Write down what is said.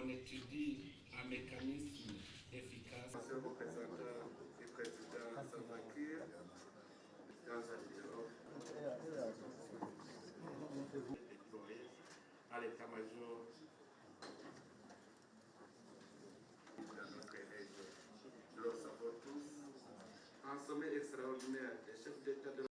on étudie un mécanisme efficace. Monsieur le représentant du président Salva Kiir, dans un dialogue déployé à l'état-major dans notre région. Nous le savons tous, un sommet extraordinaire des chefs d'État de